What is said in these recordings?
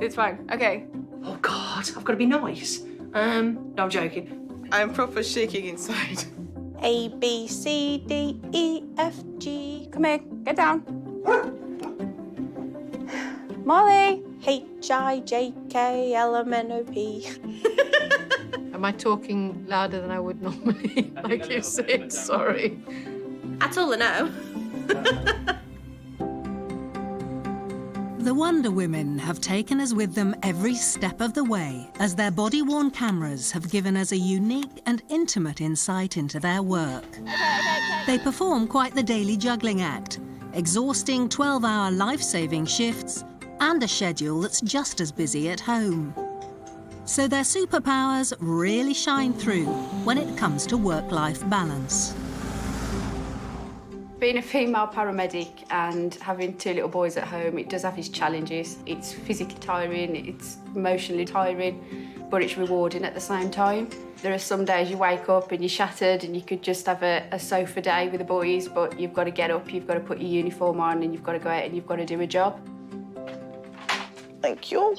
It's fine. Okay. Oh, God, I've got to be nice. No, I'm joking. I'm proper shaking inside. A, B, C, D, E, F, G. Come here, get down. Molly. H, I, J, K, L, M, N, O, P. Am I talking louder than I would normally? Like you said, sorry. That's all I know. The Wonder Women have taken us with them every step of the way, as their body-worn cameras have given us a unique and intimate insight into their work. They perform quite the daily juggling act, exhausting 12-hour life-saving shifts and a schedule that's just as busy at home. So their superpowers really shine through when it comes to work-life balance. Being a female paramedic and having 2 little boys at home, it does have its challenges. It's physically tiring, it's emotionally tiring, but it's rewarding at the same time. There are some days you wake up and you're shattered and you could just have a sofa day with the boys, but you've got to get up, you've got to put your uniform on and you've got to go out and you've got to do a job. Thank you.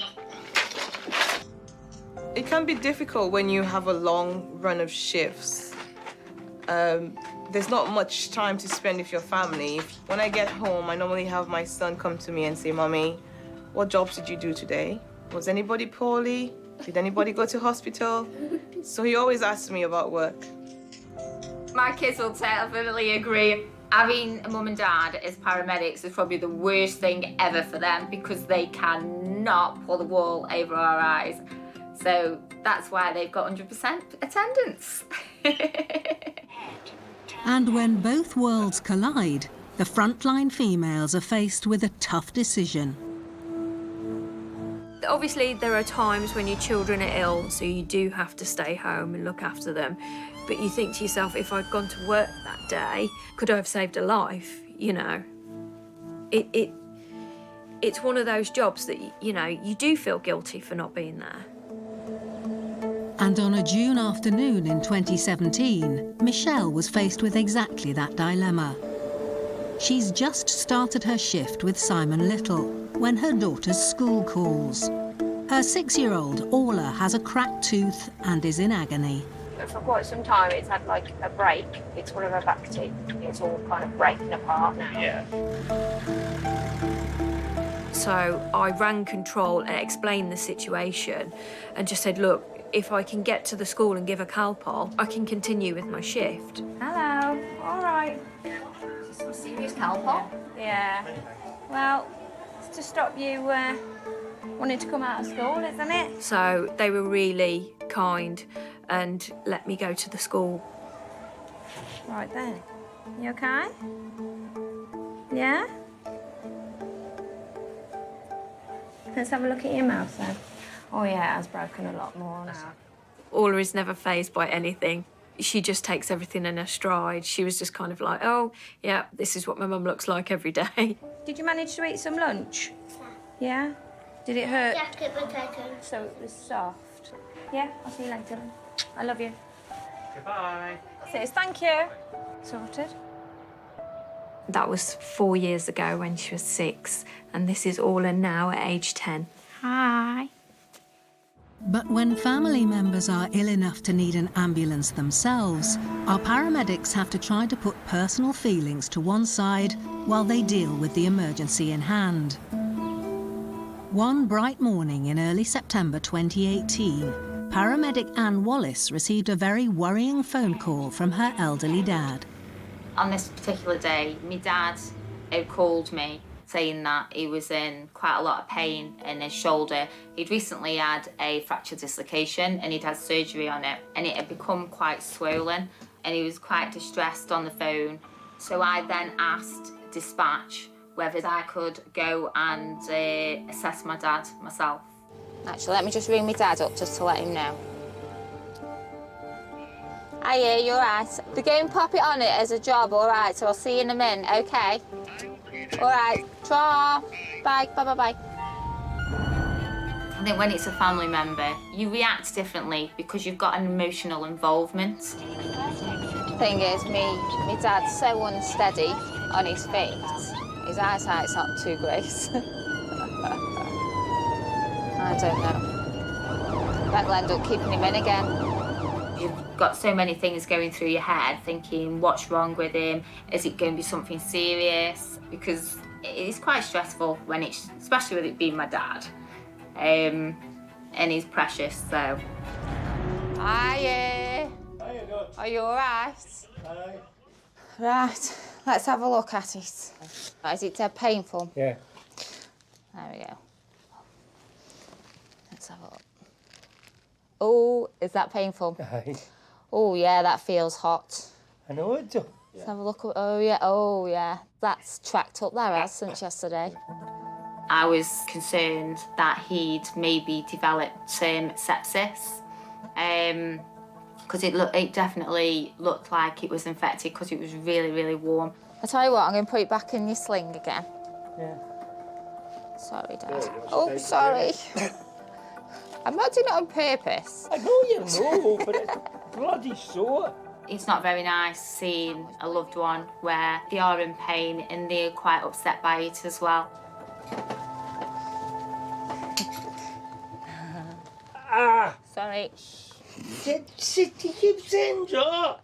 It can be difficult when you have a long run of shifts. There's not much time to spend with your family. When I get home, I normally have my son come to me and say, Mommy, what jobs did you do today? Was anybody poorly? Did anybody go to hospital? So he always asks me about work. My kids will definitely agree. Having a mum and dad as paramedics is probably the worst thing ever for them because they cannot pull the wool over our eyes. So that's why they've got 100% attendance. And when both worlds collide, the frontline females are faced with a tough decision. Obviously, there are times when your children are ill, so you do have to stay home and look after them. But you think to yourself, if I'd gone to work that day, could I have saved a life? You know, it's one of those jobs that, you know, you do feel guilty for not being there. And on a June afternoon in 2017, Michelle was faced with exactly that dilemma. She's just started her shift with Simon Little when her daughter's school calls. Her 6-year-old, Orla, has a cracked tooth and is in agony. For quite some time, it's had like a break. It's one of her back teeth. It's all kind of breaking apart now. Yeah. So I rang control and explained the situation and just said, look, if I can get to the school and give a Calpol, I can continue with my shift. Hello. All right. Some serious Calpol? Yeah. Well, it's to stop you wanting to come out of school, isn't it? So they were really kind and let me go to the school. Right then. You okay? Yeah? Let's have a look at your mouth then. Oh yeah, it has broken a lot more now. Orla is never fazed by anything. She just takes everything in her stride. She was just kind of like, oh, yeah, this is what my mum looks like every day. Did you manage to eat some lunch? Yeah? Did it hurt? Jacket potato. So it was soft. Yeah, I'll see you later. I love you. Goodbye. Sis, thank you. Sorted. That was 4 years ago when she was 6, and this is Orla now at age 10. Hi. But when family members are ill enough to need an ambulance themselves, our paramedics have to try to put personal feelings to one side while they deal with the emergency in hand. One bright morning in early September 2018, paramedic Anne Wallace received a very worrying phone call from her elderly dad. On this particular day, my dad had called me saying that he was in quite a lot of pain in his shoulder. He'd recently had a fracture dislocation and he'd had surgery on it, and it had become quite swollen, and he was quite distressed on the phone. So I then asked dispatch whether I could go and assess my dad myself. Actually, let me just ring my dad up just to let him know. Hiya, you all right? They're going to pop it on it as a job, all right, so I'll see you in a minute, OK? All right, ta. Bye, bye. I think when it's a family member, you react differently because you've got an emotional involvement. The thing is, my dad's so unsteady on his feet. His eyesight's not too great. I don't know. That will end up keeping him in again. You've got so many things going through your head, thinking, what's wrong with him? Is it going to be something serious? Because it's quite stressful when it's, especially with it being my dad. And he's precious, so. Hiya. Are you all right? Aye. Right, let's have a look at it. Is it dead painful? Yeah. There we go. Let's have a look. Oh, is that painful? Aye. Oh, yeah, that feels hot. I know it does. Let's have a look. Oh, yeah. That's tracked up there since yesterday. I was concerned that he'd maybe developed sepsis. Because it definitely looked like it was infected because it was really, really warm. I tell you what, I'm going to put it back in your sling again. Yeah. Sorry, Dad. Oh, sorry. I'm not doing it on purpose. I know you know, but it's bloody sore. It's not very nice seeing a loved one where they are in pain and they're quite upset by it as well. Sorry. She keeps saying, Joe.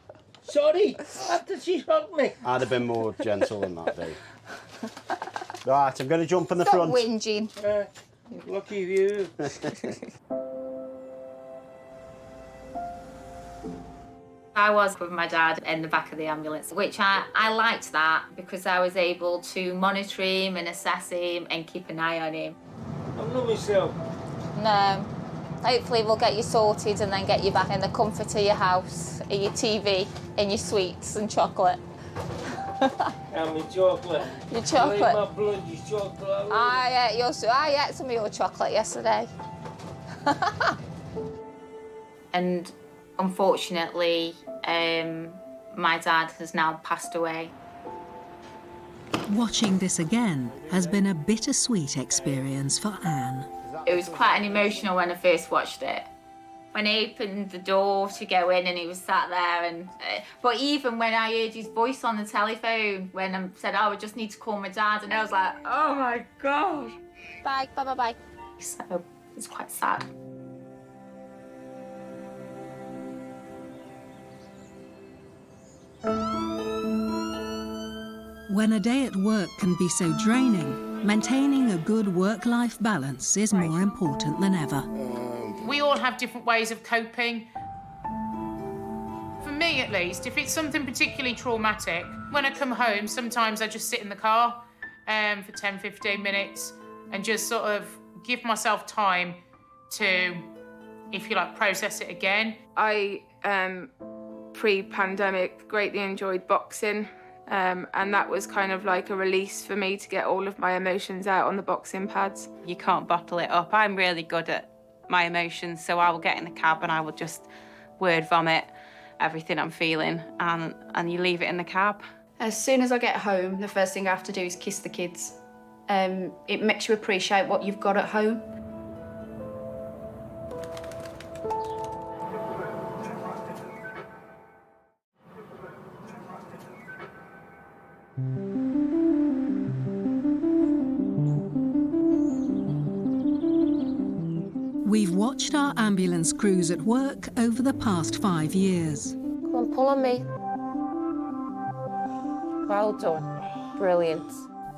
Sorry, after she hugged me. I'd have been more gentle than that day. Right, I'm going to jump in the Stop front. whinging. Lucky you. I was with my dad in the back of the ambulance, which I liked that because I was able to monitor him and assess him and keep an eye on him. I'm not myself. No. Hopefully we'll get you sorted and then get you back in the comfort of your house, in your TV, in your sweets and chocolate. And my chocolate. Your chocolate. My bloody chocolate. I ate some of your chocolate yesterday. And unfortunately, my dad has now passed away. Watching this again has been a bittersweet experience for Anne. It was quite an emotional when I first watched it. When I opened the door to go in and he was sat there and... but even when I heard his voice on the telephone, when I said, oh, I just need to call my dad, and I was like, oh my God. Bye. So it's quite sad. When a day at work can be so draining, maintaining a good work-life balance is more important than ever. We all have different ways of coping. For me, at least, if it's something particularly traumatic, when I come home, sometimes I just sit in the car for 10, 15 minutes and just sort of give myself time to, if you like, process it again. I, pre-pandemic, greatly enjoyed boxing. And that was kind of like a release for me to get all of my emotions out on the boxing pads. You can't bottle it up. I'm really good at my emotions, so I will get in the cab and I will just word vomit everything I'm feeling, and you leave it in the cab. As soon as I get home, the first thing I have to do is kiss the kids. It makes you appreciate what you've got at home. We've watched our ambulance crews at work over the past 5 years. Come on, pull on me. Well done. Brilliant.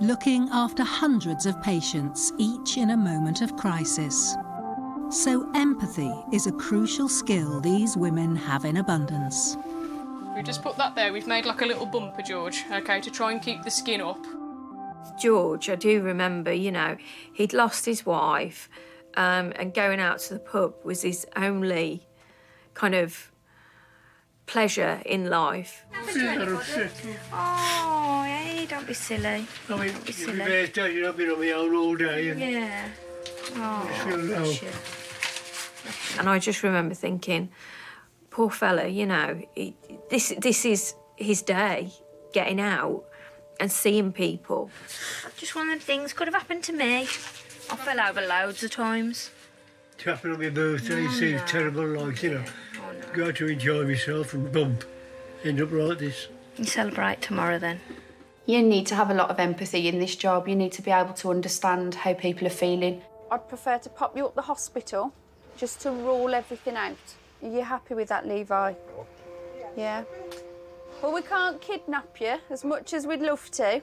Looking after hundreds of patients, each in a moment of crisis. So empathy is a crucial skill these women have in abundance. We just put that there. We've made like a little bumper, George, OK, to try and keep the skin up. George, I do remember, you know, he'd lost his wife, and going out to the pub was his only kind of pleasure in life. Oh, hey, don't be silly. I mean, Don't be silly. I've been on my own all day. And Yeah. Oh, bless you. And I just remember thinking, poor fella, you know, this is his day, getting out and seeing people. Just one of the things could have happened to me. I fell over loads of times. to happen on my birthday seems terrible, like, you know. Go to enjoy myself and bump. End up like this. You celebrate tomorrow then? You need to have a lot of empathy in this job. You need to be able to understand how people are feeling. I'd prefer to pop you up the hospital just to rule everything out. Are you happy with that, Levi? Yeah. Well, we can't kidnap you as much as we'd love to.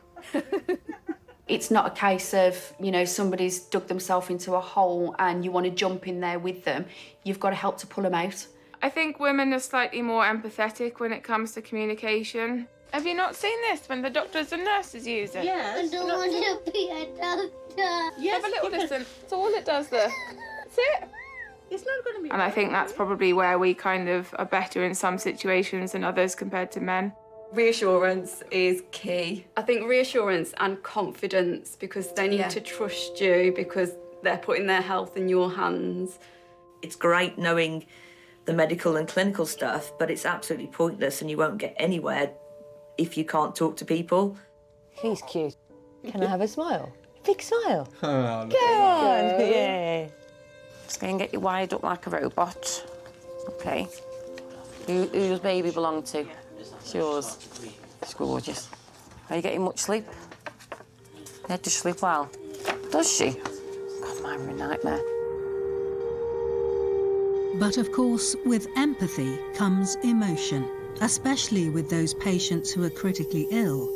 It's not a case of, you know, somebody's dug themselves into a hole and you want to jump in there with them. You've got to help to pull them out. I think women are slightly more empathetic when it comes to communication. Have you not seen this when the doctors and nurses use it? Yes. I don't want to be a doctor. Yes, have a little listen. That's all it does there. That's it. It's not going to be. And I think that's probably where we kind of are better in some situations than others compared to men. Reassurance is key. I think reassurance and confidence, because they need to trust you because they're putting their health in your hands. It's great knowing the medical and clinical stuff, but it's absolutely pointless and you won't get anywhere if you can't talk to people. He's cute. Can I have a smile? Big smile. Oh, Go on. Yeah. Just go and get you wired up like a robot. Okay. Who does baby belong to? It's yours. It's gorgeous. Are you getting much sleep? Yeah, does she sleep well? Does she? God, mine were a nightmare. But of course, with empathy comes emotion, especially with those patients who are critically ill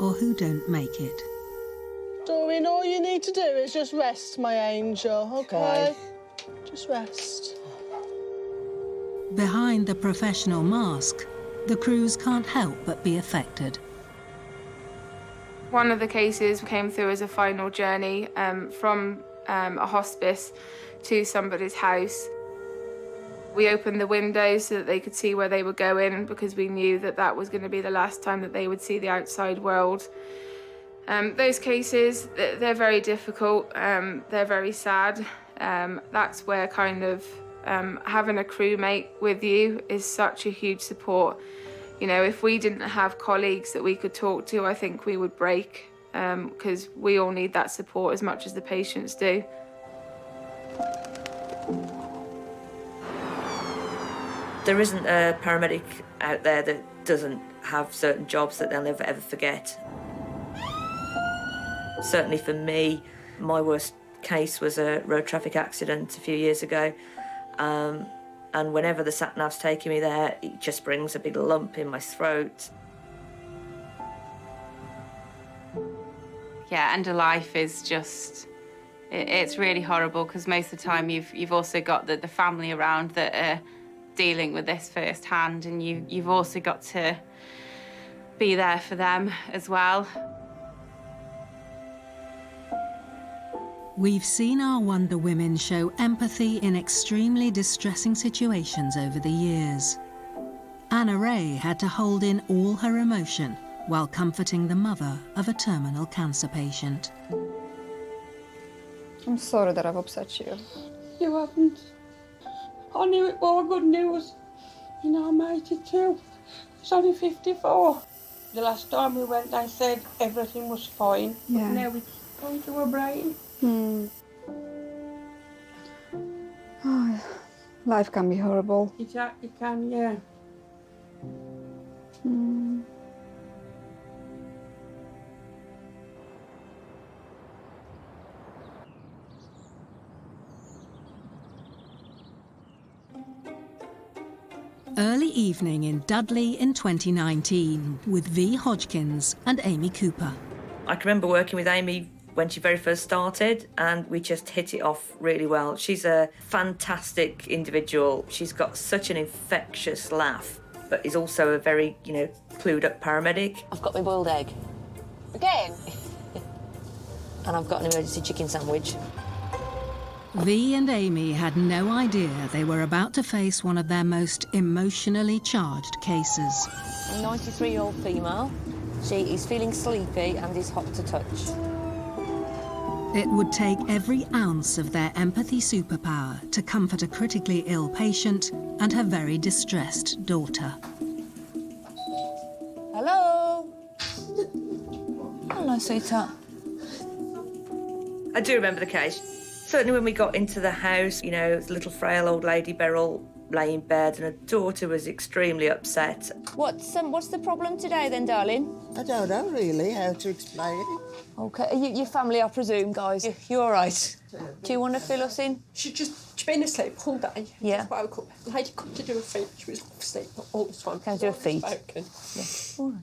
or who don't make it. Doreen, all you need to do is just rest, my angel, OK? Just rest. Behind the professional mask, the crews can't help but be affected. One of the cases came through as a final journey from a hospice to somebody's house. We opened the windows so that they could see where they were going because we knew that that was going to be the last time that they would see the outside world. Those cases, they're very difficult, they're very sad. That's where kind of having a crewmate with you is such a huge support. You know, if we didn't have colleagues that we could talk to, I think we would break because we all need that support as much as the patients do. There isn't a paramedic out there that doesn't have certain jobs that they'll never ever forget. Certainly for me, my worst case was a road traffic accident a few years ago. And whenever the sat-nav's taking me there, it just brings a big lump in my throat. Yeah, end of life is just, it's really horrible because most of the time you've also got the family around that are dealing with this firsthand, and you've also got to be there for them as well. We've seen our Wonder Women show empathy in extremely distressing situations over the years. Anna Ray had to hold in all her emotion while comforting the mother of a terminal cancer patient. I'm sorry that I've upset you. You haven't. I knew it was good news. You know, I'm 82. It's only 54. The last time we went, they said everything was fine. Yeah. But now it's going to her brain. Oh, life can be horrible. It can, yeah. Early evening in Dudley in 2019 with V. Hodgkins and Amy Cooper. I can remember working with Amy when she very first started, and we just hit it off really well. She's a fantastic individual. She's got such an infectious laugh, but is also a very, clued up paramedic. I've got my boiled egg. Again? And I've got an emergency chicken sandwich. V and Amy had no idea they were about to face one of their most emotionally charged cases. A 93-year-old female. She is feeling sleepy and is hot to touch. It would take every ounce of their empathy superpower to comfort a critically ill patient and her very distressed daughter. Hello? Hello, sweetheart. I do remember the case. Certainly when we got into the house, the little frail old lady, Beryl, lay in bed, and her daughter was extremely upset. What's the problem today then, darling? I don't know really how to explain it. OK, your family, I presume, guys. You all right? Do you want to fill us in? She'd been asleep all day. Yeah. Just woke up. The lady come to do her feet. She was asleep all the time. Can do her feet. Spoken. Yeah. All right.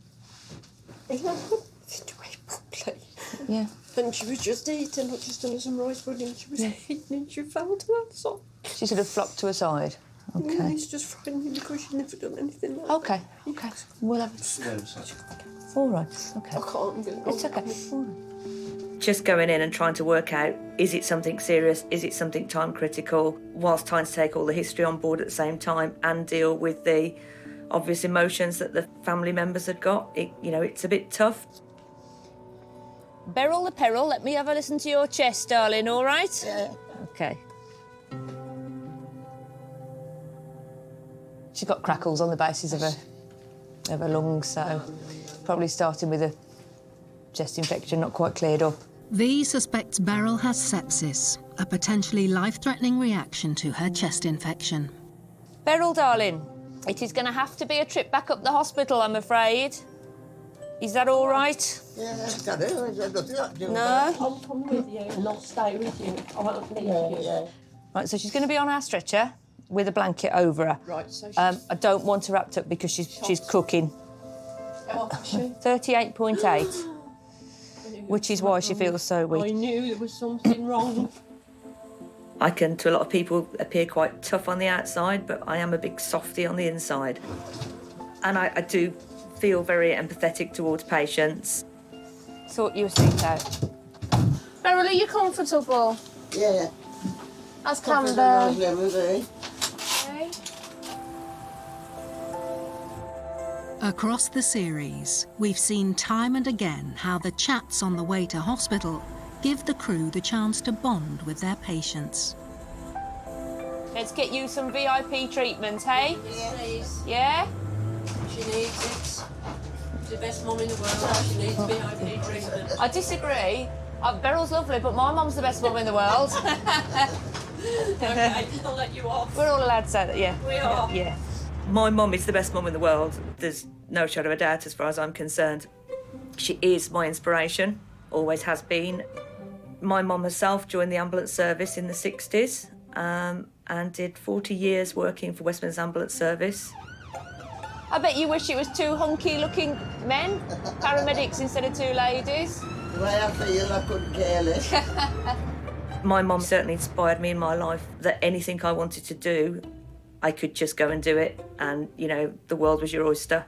And I couldn't do it properly. Yeah. And she was just eating, like just done some rice pudding. She was eating and she fell to that side. She sort of flopped to her side. OK. Yeah, it's just frightening because she's never done anything like OK, OK. We'll have All right, OK. I can't. It's OK. All right. Just going in and trying to work out, is it something serious? Is it something time critical? Whilst trying to take all the history on board at the same time and deal with the obvious emotions that the family members had got. It's a bit tough. Beryl the Peril, let me have a listen to your chest, darling, all right? Yeah. OK. She's got crackles on the bases of her lungs, so probably starting with a chest infection not quite cleared up. V suspects Beryl has sepsis, a potentially life-threatening reaction to her chest infection. Beryl, darling, it is going to have to be a trip back up the hospital, I'm afraid. Is that all right? Yeah, I do. No? I'll come with you and I'll stay with you. I won't leave you. Yeah. Right, so she's going to be on our stretcher with a blanket over her. Right, so I don't want her wrapped up because she's cooking. What is she? 38.8, which is why she feels so weak. I knew there was something wrong. I can, to a lot of people, appear quite tough on the outside, but I am a big softie on the inside. And I do feel very empathetic towards patients. Sort your seat out. Beryl, are you comfortable? Yeah. As Comfortable Camber. as ever be. Across the series, we've seen time and again how the chats on the way to hospital give the crew the chance to bond with their patients. Let's get you some VIP treatment, hey? Yeah, please. Yeah? She needs it. She's the best mum in the world. She needs VIP treatment. I disagree. Beryl's lovely, but my mum's the best mum in the world. Okay, I'll let you off. We're all allowed to say that, yeah. We are. Yeah. My mum is the best mum in the world. There's no shadow of a doubt as far as I'm concerned. She is my inspiration, always has been. My mum herself joined the ambulance service in the 60s and did 40 years working for West Midlands Ambulance Service. I bet you wish it was two hunky-looking men, paramedics instead of two ladies. The way I feel, I couldn't care less. My mum certainly inspired me in my life that anything I wanted to do, I could just go and do it, and, the world was your oyster.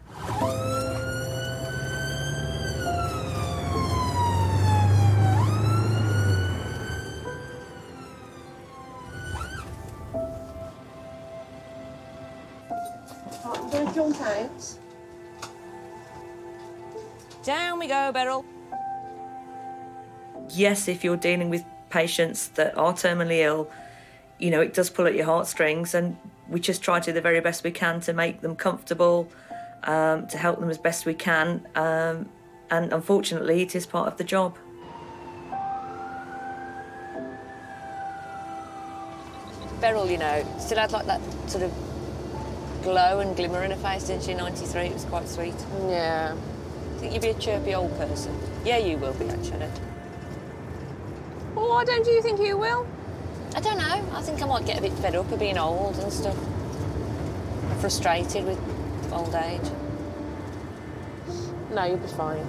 I'm going to jump out. Down we go, Beryl. Yes, if you're dealing with patients that are terminally ill, it does pull at your heartstrings, and we just try to do the very best we can to make them comfortable, to help them as best we can, and unfortunately it is part of the job. Beryl, still had like that sort of glow and glimmer in her face, didn't she, in 93? It was quite sweet. Yeah. I think you'd be a chirpy old person. Yeah, you will be, actually. Well, why don't you think you will? I don't know. I think I might get a bit fed up of being old and stuff. I'm frustrated with old age. No, you'll be fine.